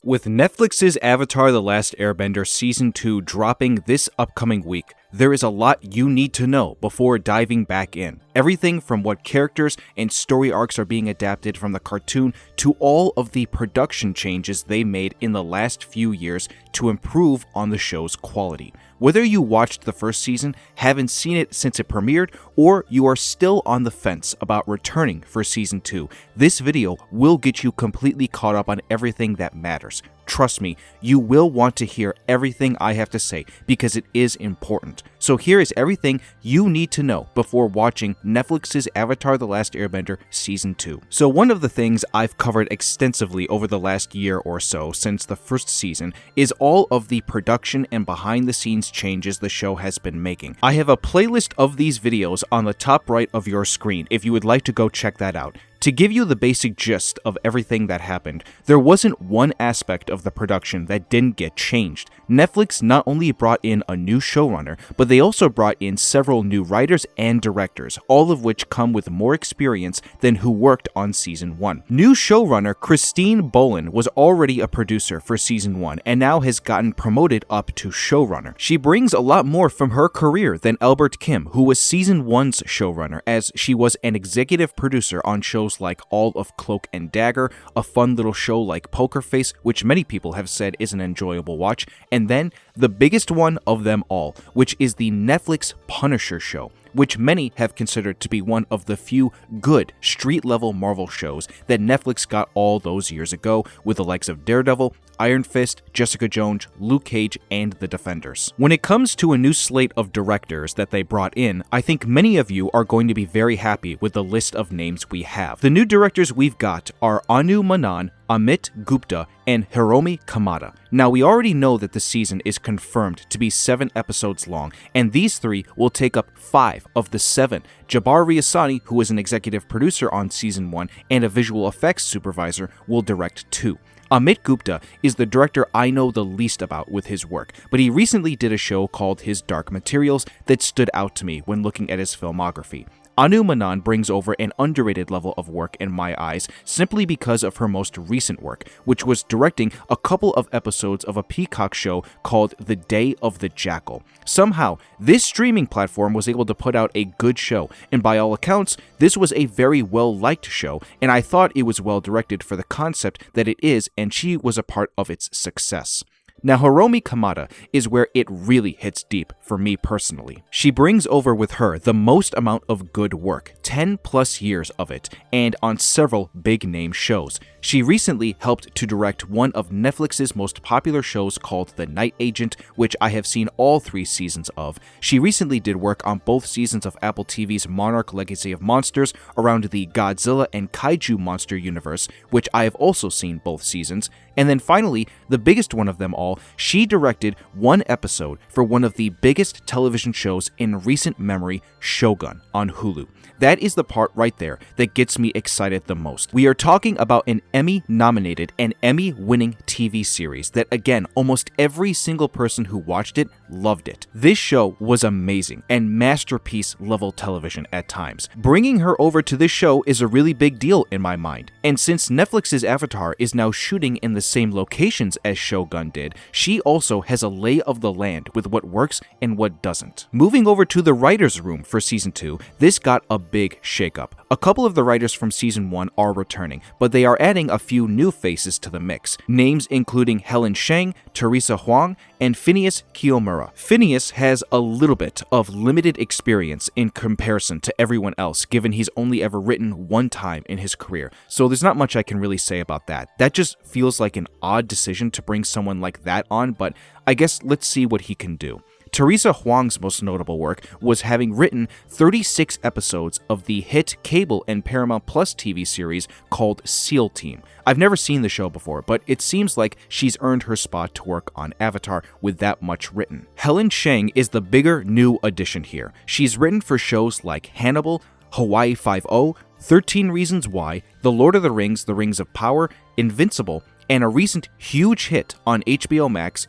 With Netflix's Avatar The Last Airbender Season 2 dropping this upcoming week, there is a lot you need to know before diving back in. Everything from what characters and story arcs are being adapted from the cartoon to all of the production changes they made in the last few years to improve on the show's quality. Whether you watched the first season, haven't seen it since it premiered, or you are still on the fence about returning for Season 2, this video will get you completely caught up on everything that matters. Trust me, you will want to hear everything I have to say because it is important. So here is everything you need to know before watching Netflix's Avatar The Last Airbender Season 2. So one of the things I've covered extensively over the last year or so since the first season is all of the production and behind the scenes changes the show has been making. I have a playlist of these videos on the top right of your screen if you would like to go check that out. To give you the basic gist of everything that happened, there wasn't one aspect of the production that didn't get changed. Netflix not only brought in a new showrunner, but they also brought in several new writers and directors, all of which come with more experience than who worked on Season 1. New showrunner Christine Bolan was already a producer for Season 1 and now has gotten promoted up to showrunner. She brings a lot more from her career than Dae Kim, who was Season 1's showrunner, as she was an executive producer on shows like all of Cloak and Dagger, a fun little show like Poker Face, which many people have said is an enjoyable watch, and then the biggest one of them all, which is the Netflix Punisher show, which many have considered to be one of the few good street-level Marvel shows that Netflix got all those years ago, with the likes of Daredevil, Iron Fist, Jessica Jones, Luke Cage, and The Defenders. When it comes to a new slate of directors that they brought in, I think many of you are going to be very happy with the list of names we have. The new directors we've got are Anu Menon, Amit Gupta, and Hiromi Kamada. Now, we already know that the season is confirmed to be 7 episodes long, and these 3 will take up 5 of the 7. Jabbar Riasani, who is an executive producer on Season 1 and a visual effects supervisor, will direct 2. Amit Gupta is the director I know the least about with his work, but he recently did a show called His Dark Materials that stood out to me when looking at his filmography. Anu Menon brings over an underrated level of work in my eyes simply because of her most recent work, which was directing a couple of episodes of a Peacock show called The Day of the Jackal. Somehow, this streaming platform was able to put out a good show, and by all accounts, this was a very well-liked show, and I thought it was well-directed for the concept that it is, and she was a part of its success. Now, Hiromi Kamada is where it really hits deep for me personally. She brings over with her the most amount of good work, 10 plus years of it, and on several big-name shows. She recently helped to direct one of Netflix's most popular shows called The Night Agent, which I have seen all 3 seasons of. She recently did work on both seasons of Apple TV's Monarch Legacy of Monsters around the Godzilla and Kaiju monster universe, which I have also seen both seasons. And then finally, the biggest one of them all, she directed one episode for one of the biggest television shows in recent memory, Shogun, on Hulu. That is the part right there that gets me excited the most. We are talking about an Emmy-nominated and Emmy-winning TV series that, again, almost every single person who watched it loved it. This show was amazing and masterpiece-level television at times. Bringing her over to this show is a really big deal in my mind. And since Netflix's Avatar is now shooting in the same locations as Shogun did, she also has a lay of the land with what works and what doesn't. Moving over to the writer's room for Season 2, this got a big shakeup. A couple of the writers from Season 1 are returning, but they are adding a few new faces to the mix. Names including Helen Shang, Teresa Huang, and Phineas Kiyomura. Phineas has a little bit of limited experience in comparison to everyone else, given he's only ever written one time in his career, so there's not much I can really say about that. That just feels like an odd decision to bring someone like that on, but I guess let's see what he can do. Teresa Huang's most notable work was having written 36 episodes of the hit cable and Paramount Plus TV series called SEAL Team. I've never seen the show before, but it seems like she's earned her spot to work on Avatar with that much written. Helen Shang is the bigger new addition here. She's written for shows like Hannibal, Hawaii Five-0, 13 Reasons Why, The Lord of the Rings, The Rings of Power, Invincible, and a recent huge hit on HBO Max,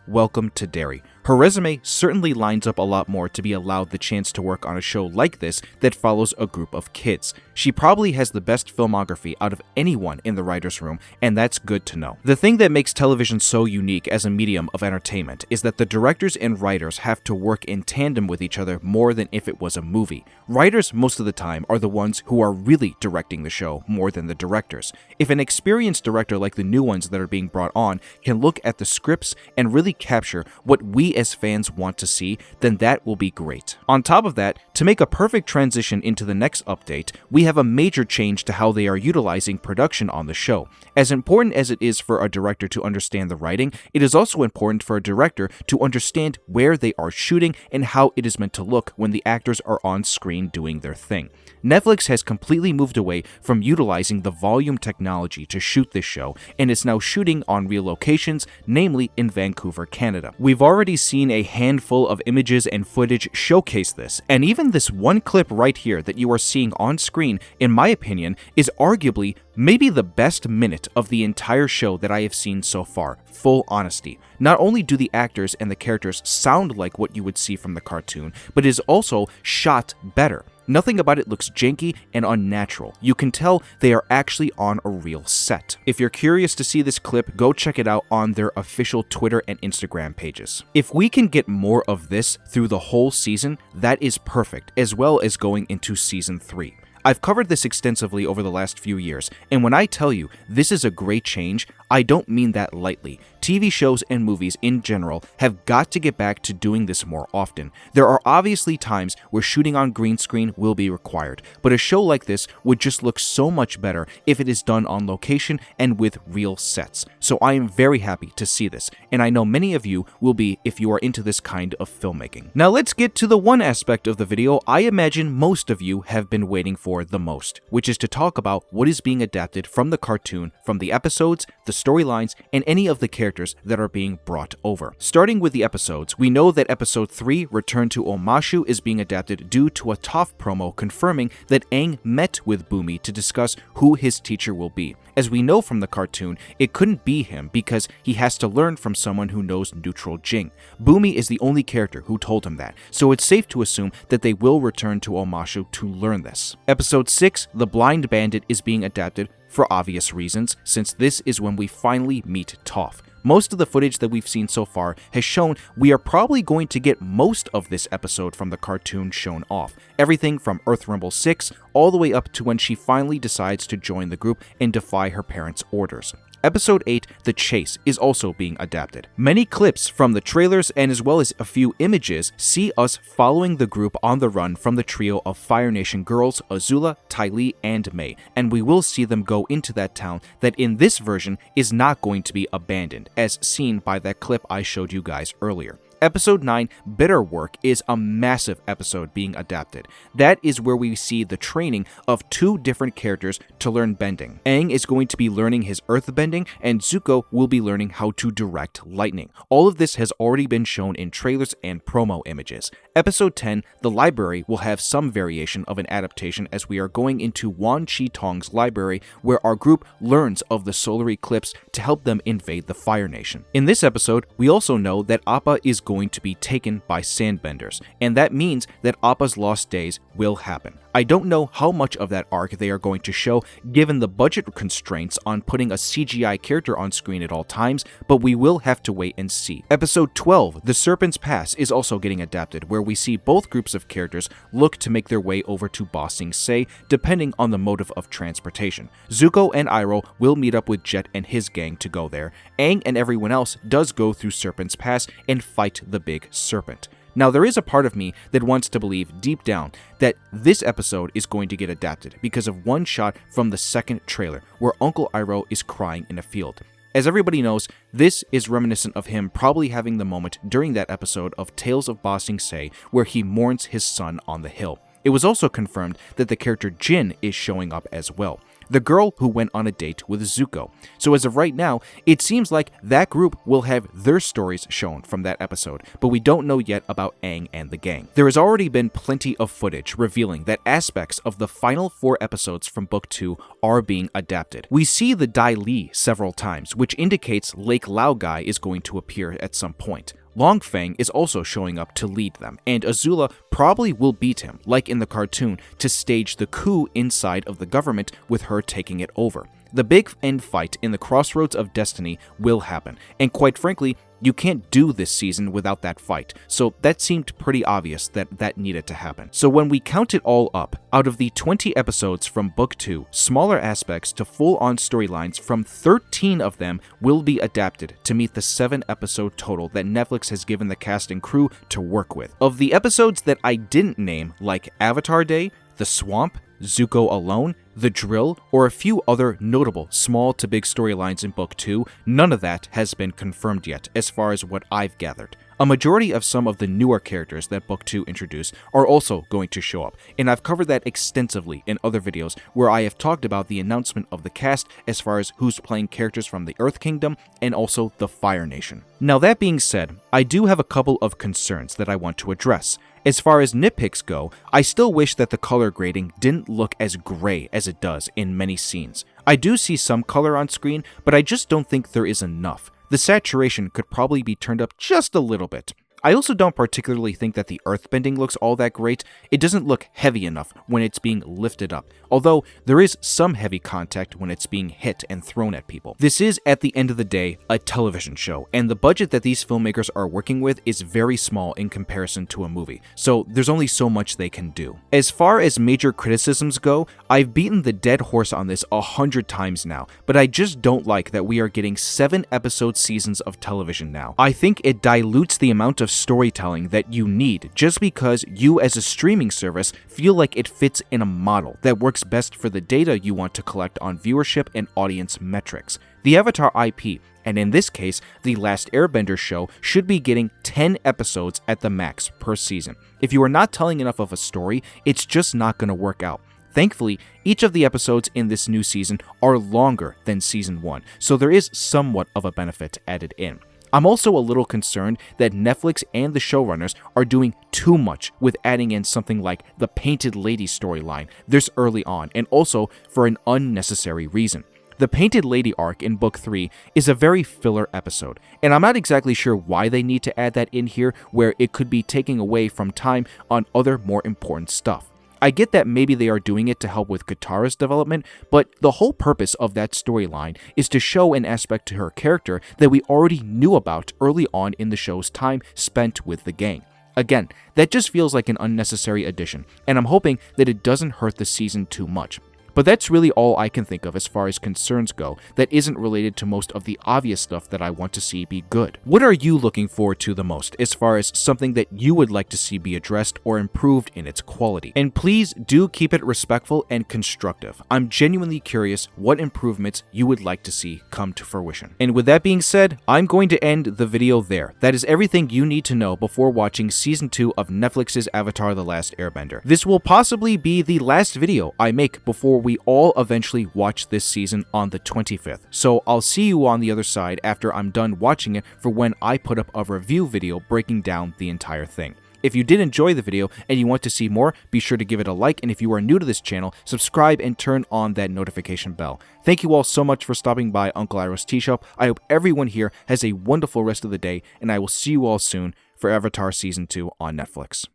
Welcome to Derry. Her resume certainly lines up a lot more to be allowed the chance to work on a show like this that follows a group of kids. She probably has the best filmography out of anyone in the writer's room, and that's good to know. The thing that makes television so unique as a medium of entertainment is that the directors and writers have to work in tandem with each other more than if it was a movie. Writers, most of the time, are the ones who are really directing the show more than the directors. If an experienced director like the new ones that are being brought on can look at the scripts and really capture what we as fans want to see, then that will be great. On top of that, to make a perfect transition into the next update, we have a major change to how they are utilizing production on the show. As important as it is for a director to understand the writing, it is also important for a director to understand where they are shooting and how it is meant to look when the actors are on screen doing their thing. Netflix has completely moved away from utilizing the volume technology to shoot this show and is now shooting on real locations, namely in Vancouver, Canada. We've already seen a handful of images and footage showcase this, and even this one clip right here that you are seeing on screen, in my opinion, is arguably maybe the best minute of the entire show that I have seen so far, full honesty. Not only do the actors and the characters sound like what you would see from the cartoon, but it is also shot better. Nothing about it looks janky and unnatural. You can tell they are actually on a real set. If you're curious to see this clip, go check it out on their official Twitter and Instagram pages. If we can get more of this through the whole season, that is perfect, as well as going into season 3. I've covered this extensively over the last few years, and when I tell you this is a great change, I don't mean that lightly. TV shows and movies in general have got to get back to doing this more often. There are obviously times where shooting on green screen will be required, but a show like this would just look so much better if it is done on location and with real sets. So I am very happy to see this, and I know many of you will be if you are into this kind of filmmaking. Now let's get to the one aspect of the video I imagine most of you have been waiting for the most, which is to talk about what is being adapted from the cartoon, from the episodes, the storylines, and any of the characters that are being brought over. Starting with the episodes, we know that episode 3, Return to Omashu, is being adapted due to a toph promo confirming that Aang met with Bumi to discuss who his teacher will be. As we know from the cartoon, it couldn't be him because he has to learn from someone who knows neutral Jing. Bumi is the only character who told him that, so it's safe to assume that they will return to Omashu to learn this. Episode 6, The Blind Bandit, is being adapted for obvious reasons, since this is when we finally meet Toph. Most of the footage that we've seen so far has shown we are probably going to get most of this episode from the cartoon shown off. Everything from Earth Rumble 6 all the way up to when she finally decides to join the group and defy her parents' orders. Episode 8, The Chase, is also being adapted. Many clips from the trailers and as well as a few images see us following the group on the run from the trio of Fire Nation girls, Azula, Ty Lee, and Mei, and we will see them go into that town that in this version is not going to be abandoned, as seen by that clip I showed you guys earlier. Episode 9, Bitter Work, is a massive episode being adapted. That is where we see the training of two different characters to learn bending. Aang is going to be learning his earth bending, and Zuko will be learning how to direct lightning. All of this has already been shown in trailers and promo images. Episode 10, The Library, will have some variation of an adaptation as we are going into Wan Chi Tong's library, where our group learns of the solar eclipse to help them invade the Fire Nation. In this episode, we also know that Appa is going to be taken by sandbenders, and that means that Appa's lost days will happen. I don't know how much of that arc they are going to show given the budget constraints on putting a CGI character on screen at all times, but we will have to wait and see. Episode 12, The Serpent's Pass, is also getting adapted, where we see both groups of characters look to make their way over to Ba Sing Se, depending on the motive of transportation. Zuko and Iroh will meet up with Jet and his gang to go there. Aang and everyone else does go through Serpent's Pass and fight the big serpent. Now, there is a part of me that wants to believe deep down that this episode is going to get adapted because of one shot from the second trailer where Uncle Iroh is crying in a field. As everybody knows, this is reminiscent of him probably having the moment during that episode of Tales of Ba Sing Se where he mourns his son on the hill. It was also confirmed that the character Jin is showing up as well, the girl who went on a date with Zuko. So as of right now, it seems like that group will have their stories shown from that episode, but we don't know yet about Aang and the gang. There has already been plenty of footage revealing that aspects of the final 4 episodes from Book 2 are being adapted. We see the Dae Lee several times, which indicates Lake Laogai is going to appear at some point. Longfang is also showing up to lead them, and Azula probably will beat him, like in the cartoon, to stage the coup inside of the government with her taking it over. The big end fight in the Crossroads of Destiny will happen, and quite frankly, you can't do this season without that fight, so that seemed pretty obvious that needed to happen. So when we count it all up, out of the 20 episodes from Book 2, smaller aspects to full-on storylines from 13 of them will be adapted to meet the 7-episode total that Netflix has given the cast and crew to work with. Of the episodes that I didn't name, like Avatar Day, The Swamp, Zuko Alone, The Drill, or a few other notable small to big storylines in Book 2, none of that has been confirmed yet, as far as what I've gathered. A majority of some of the newer characters that Book 2 introduced are also going to show up, and I've covered that extensively in other videos where I have talked about the announcement of the cast as far as who's playing characters from the Earth Kingdom and also the Fire Nation. Now that being said, I do have a couple of concerns that I want to address. As far as nitpicks go, I still wish that the color grading didn't look as gray as it does in many scenes. I do see some color on screen, but I just don't think there is enough. The saturation could probably be turned up just a little bit. I also don't particularly think that the earthbending looks all that great. It doesn't look heavy enough when it's being lifted up, although there is some heavy contact when it's being hit and thrown at people. This is, at the end of the day, a television show, and the budget that these filmmakers are working with is very small in comparison to a movie, so there's only so much they can do. As far as major criticisms go, I've beaten the dead horse on this 100 times now, but I just don't like that we are getting 7-episode seasons of television now. I think it dilutes the amount of storytelling that you need just because you as a streaming service feel like it fits in a model that works best for the data you want to collect on viewership and audience metrics. The Avatar IP, and in this case, The Last Airbender show, should be getting 10 episodes at the max per season. If you are not telling enough of a story, it's just not going to work out. Thankfully, each of the episodes in this new season are longer than Season 1, so there is somewhat of a benefit added in. I'm also a little concerned that Netflix and the showrunners are doing too much with adding in something like the Painted Lady storyline this early on, and also for an unnecessary reason. The Painted Lady arc in Book 3 is a very filler episode, and I'm not exactly sure why they need to add that in here where it could be taking away from time on other more important stuff. I get that maybe they are doing it to help with Katara's development, but the whole purpose of that storyline is to show an aspect to her character that we already knew about early on in the show's time spent with the gang. Again, that just feels like an unnecessary addition, and I'm hoping that it doesn't hurt the season too much. But that's really all I can think of as far as concerns go that isn't related to most of the obvious stuff that I want to see be good. What are you looking forward to the most as far as something that you would like to see be addressed or improved in its quality? And please do keep it respectful and constructive. I'm genuinely curious what improvements you would like to see come to fruition. And with that being said, I'm going to end the video there. That is everything you need to know before watching Season 2 of Netflix's Avatar The Last Airbender. This will possibly be the last video I make before we all eventually watch this season on the 25th. So I'll see you on the other side after I'm done watching it for when I put up a review video breaking down the entire thing. If you did enjoy the video and you want to see more, be sure to give it a like, and if you are new to this channel, subscribe and turn on that notification bell. Thank you all so much for stopping by Uncle Iroh's Tea Shop. I hope everyone here has a wonderful rest of the day, and I will see you all soon for Avatar Season 2 on Netflix.